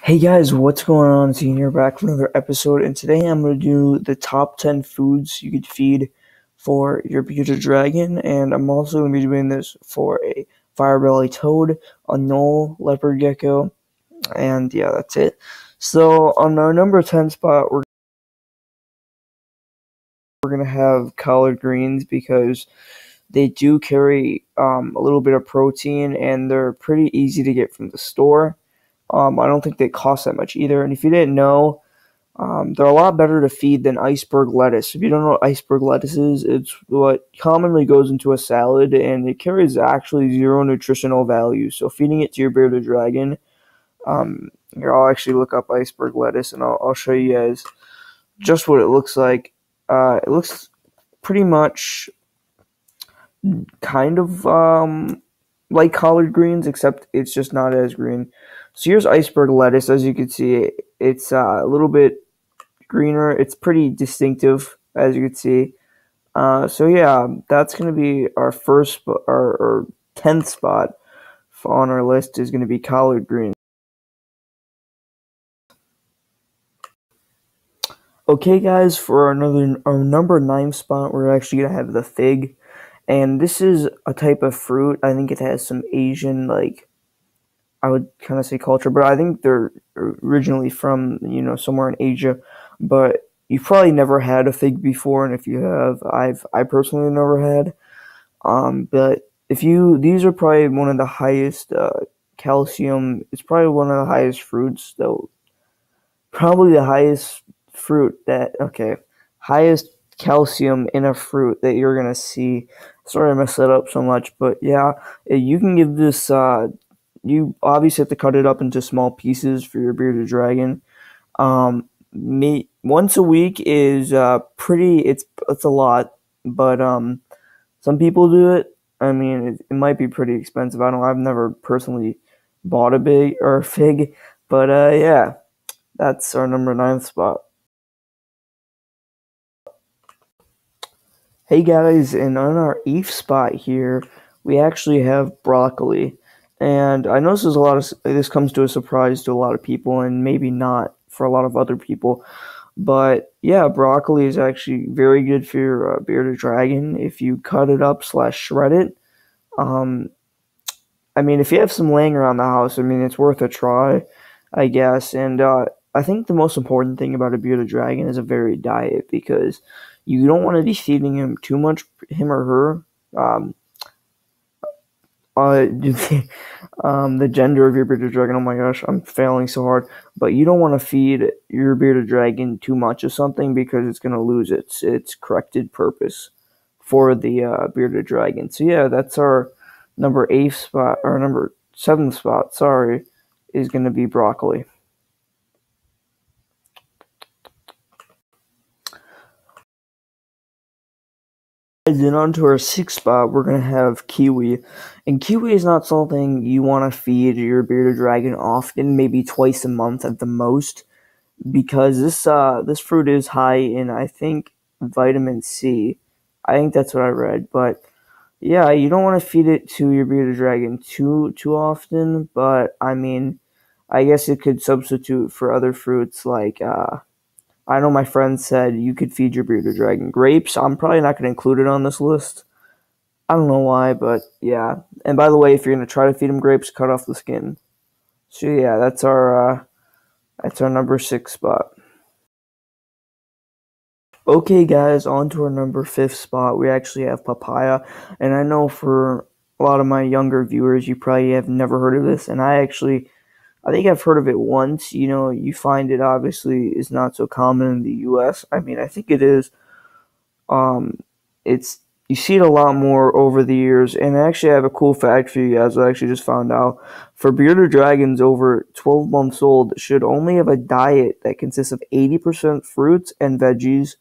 Hey guys, what's going on? It's Ian here back for another episode, and today I'm going to do the top 10 foods you could feed for your bearded dragon, and I'm also going to be doing this for a fire belly toad, a knoll leopard gecko, and yeah, that's it. So on our number 10 spot, we're going to have collard greens because they do carry a little bit of protein, and they're pretty easy to get from the store. I don't think they cost that much either, and if you didn't know, they're a lot better to feed than iceberg lettuce. If you don't know what iceberg lettuce is, it's what commonly goes into a salad, and it carries actually zero nutritional value. So feeding it to your bearded dragon, here I'll actually look up iceberg lettuce, and I'll show you guys just what it looks like. It looks pretty much kind of like collard greens, except it's just not as green. So here's iceberg lettuce. As you can see, it's a little bit greener. It's pretty distinctive, as you can see. So yeah, that's gonna be our first, our 10th spot on our list is gonna be collard greens. Okay, guys, for our number 9 spot, we're actually gonna have the fig, and this is a type of fruit. I think it has some Asian, like, I would kind of say culture, but I think they're originally from, somewhere in Asia. But you've probably never had a fig before, and if you have, I personally never had. But these are probably one of the highest calcium. It's probably one of the highest fruits, though. Probably the highest fruit that highest calcium in a fruit that you're gonna see. Sorry I messed that up so much, but yeah, you can give this. You obviously have to cut it up into small pieces for your bearded dragon. Meat once a week is pretty. It's a lot, but some people do it. I mean, it might be pretty expensive. I've never personally bought a big or a fig, but yeah, that's our number 9th spot. Hey guys, and on our 8th spot here, we actually have broccoli. And I know this comes to a surprise to a lot of people, and maybe not for a lot of other people. But yeah, broccoli is actually very good for your bearded dragon if you cut it up slash shred it. Um, I mean, if you have some laying around the house, I mean, it's worth a try, I guess. And I think the most important thing about a bearded dragon is a varied diet because you don't want to be feeding him too much, him or her. Uh, the gender of your bearded dragon. Oh my gosh, I'm failing so hard. But you don't want to feed your bearded dragon too much of something because it's going to lose its corrected purpose for the bearded dragon. So yeah, that's our number 8th spot, or number 7th spot. Sorry, is going to be broccoli. Then on to our 6th spot, we're going to have kiwi. And kiwi is not something you want to feed your bearded dragon often, maybe twice a month at the most, because this fruit is high in, I think, vitamin C. I think that's what I read. But yeah, you don't want to feed it to your bearded dragon too often, but I mean, I guess it could substitute for other fruits like I know my friend said you could feed your bearded dragon grapes. I'm probably not going to include it on this list. I don't know why, but yeah. And by the way, if you're going to try to feed him grapes, cut off the skin. So yeah, that's our number 6 spot. Okay, guys, on to our number 5th spot. We actually have papaya, and I know for a lot of my younger viewers, you probably have never heard of this, and I think I've heard of it once. You find it obviously is not so common in the U.S. I mean, I think it is. Um, it's you see it a lot more over the years, and actually, I have a cool fact for you guys. I actually just found out for bearded dragons over 12 months old should only have a diet that consists of 80% fruits and veggies,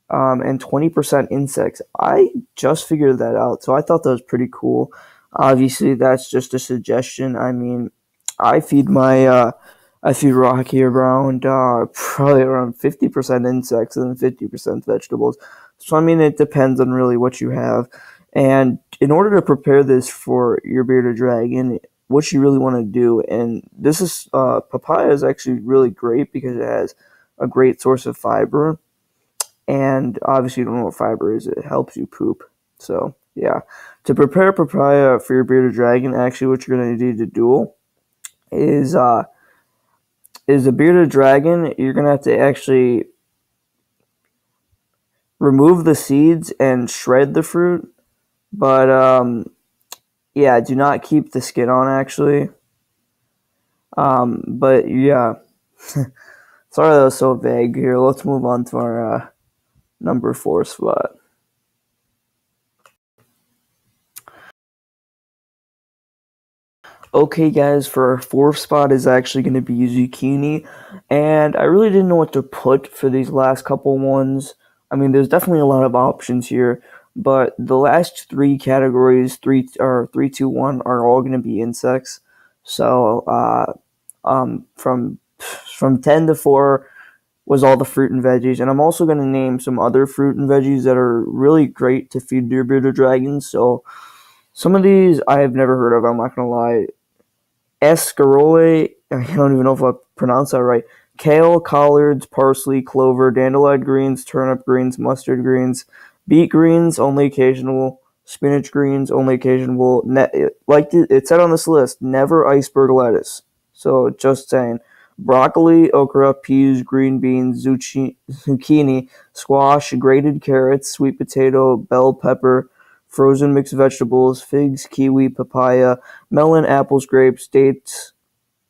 and 20% insects. I just figured that out, so I thought that was pretty cool. Obviously, that's just a suggestion. I mean, I feed I feed Rocky around probably around 50% insects and 50% vegetables. So I mean, it depends on really what you have. And in order to prepare this for your bearded dragon, what you really want to do. And this is papaya is actually really great because it has a great source of fiber. And obviously, you don't know what fiber is. It helps you poop. So yeah, to prepare papaya for your bearded dragon, actually, what you're going to need to do is a bearded dragon. You're going to have to actually remove the seeds and shred the fruit. But yeah, do not keep the skin on actually. But yeah, sorry that was so vague here. Let's move on to our number 4 spot. Okay, guys, for our 4th spot is actually going to be zucchini, and I really didn't know what to put for these last couple ones. I mean, there's definitely a lot of options here, but the last 3 categories, 3, 2, 1, are all going to be insects. So, from 10 to 4 was all the fruit and veggies, and I'm also going to name some other fruit and veggies that are really great to feed your bearded dragons. So, some of these I have never heard of. I'm not going to lie. Escarole, I don't even know if I pronounced that right. Kale, collards, parsley, clover, dandelion greens, turnip greens, mustard greens, beet greens, only occasional, spinach greens, only occasional. Like it said on this list, never iceberg lettuce. So just saying. Broccoli, okra, peas, green beans, zucchini, squash, grated carrots, sweet potato, bell pepper, frozen mixed vegetables, figs, kiwi, papaya, melon, apples, grapes, dates,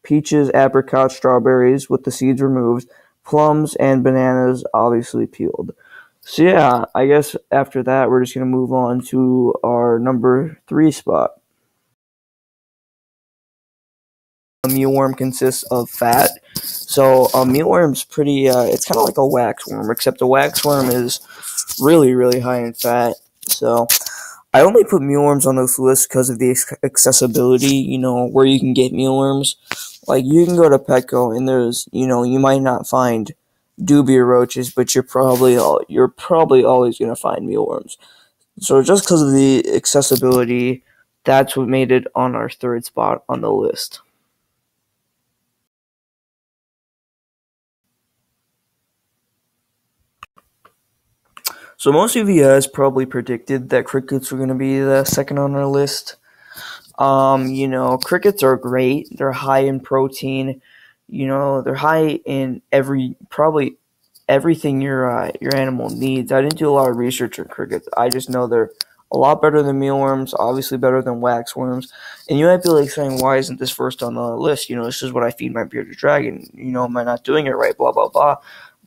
peaches, apricots, strawberries with the seeds removed, plums, and bananas obviously peeled. So yeah, I guess after that we're just going to move on to our number 3 spot. A mealworm consists of fat. So a mealworm's pretty, it's kind of like a waxworm, except a waxworm is really, really high in fat. So I only put mealworms on this list because of the accessibility, where you can get mealworms. Like, you can go to Petco and there's, you might not find dubia roaches, but you're probably always going to find mealworms. So just because of the accessibility, that's what made it on our 3rd spot on the list. So most of you guys probably predicted that crickets were going to be the second on our list. Crickets are great. They're high in protein. They're high in probably everything your animal needs. I didn't do a lot of research on crickets. I just know they're a lot better than mealworms, obviously better than waxworms. And you might be like saying, why isn't this first on the list? This is what I feed my bearded dragon. Am I not doing it right? Blah, blah, blah.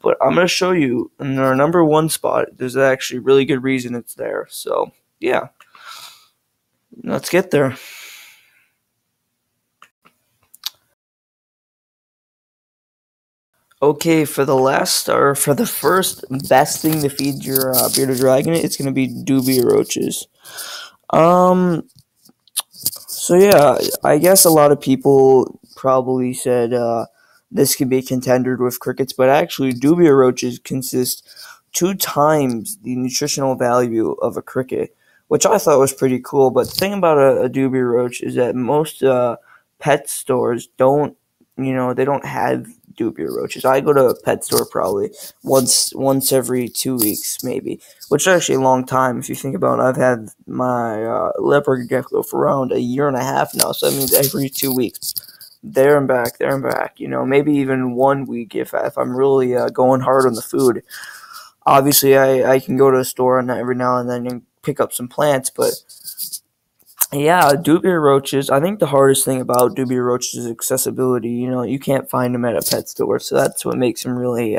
But I'm going to show you in our number 1 spot, there's actually a really good reason it's there. So, yeah, let's get there. Okay, for the first best thing to feed your bearded dragon, it's going to be dubia roaches. So yeah, I guess a lot of people probably said this could be contended with crickets, but actually dubia roaches consist 2 times the nutritional value of a cricket, which I thought was pretty cool. But the thing about a dubia roach is that most pet stores they don't have dubia roaches. I go to a pet store probably once every 2 weeks, maybe, which is actually a long time if you think about it. I've had my leopard gecko for around a year and a half now, so that means every 2 weeks. There and back, there and back. Maybe even 1 week if I'm really going hard on the food. Obviously, I can go to a store and every now and then and pick up some plants, but yeah, dubia roaches. I think the hardest thing about dubia roaches is accessibility. You can't find them at a pet store, so that's what makes them really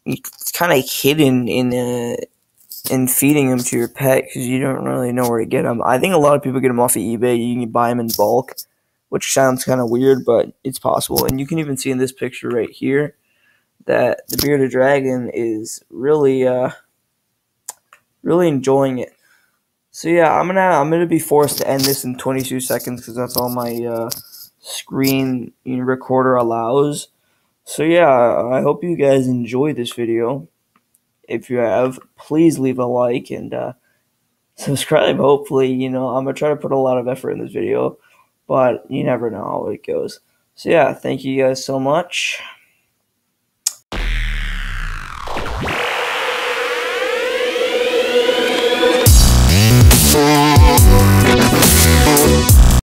it's kind of hidden in feeding them to your pet because you don't really know where to get them. I think a lot of people get them off of eBay. You can buy them in bulk, which sounds kind of weird, but it's possible. And you can even see in this picture right here that the bearded dragon is really really enjoying it. So yeah, I'm gonna be forced to end this in 22 seconds because that's all my screen recorder allows. So yeah, I hope you guys enjoy this video. If you have, please leave a like and subscribe. Hopefully, I'm gonna try to put a lot of effort in this video. but you never know how it goes. So yeah, thank you guys so much.